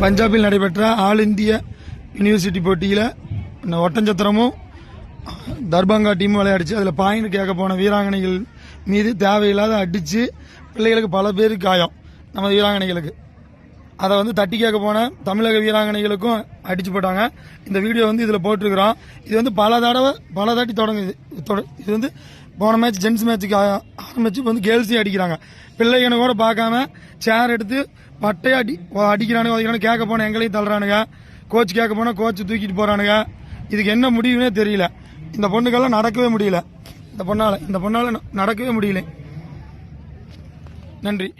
பஞ்சாபில் நடைபெற்ற ஆல் இந்திய யூனிவர்சிட்டி போட்டியில் ஒட்டஞ்சத்திரமும் தர்பங்கா டீமும் விளையாடிச்சு. அதில் பாயிண்ட் கேட்க போன வீராங்கனைகள் மீது தேவையில்லாத அடித்து பிள்ளைகளுக்கு பல பேருக்கு காயம். நம்ம வீராங்கனைகளுக்கு அதை தட்டி கேட்க போன தமிழக வீராங்கனைகளுக்கும் அடிச்சு போட்டாங்க. இந்த வீடியோ இதில் போட்டிருக்கிறோம். இது பல தாட்டி தொடங்குது. இது போன மேட்ச் ஜென்ஸ் மேட்சுக்கு ஆரம்பிச்சு கேர்ள்ஸையும் அடிக்கிறாங்க. பிள்ளைகனை கூட பார்க்காம சேர் எடுத்து பட்டையா அடிக்கிறானுங்க. கேட்க போன எங்களையும் தள்ளுறானுங்க. கோச் கேட்க போனா கோச் தூக்கிட்டு போறானுங்க. இதுக்கு என்ன முடிவுனே தெரியல. இந்த பொண்ணுக்கெல்லாம் நடக்கவே முடியல. இந்த பொண்ணால நடக்கவே முடியல. நன்றி.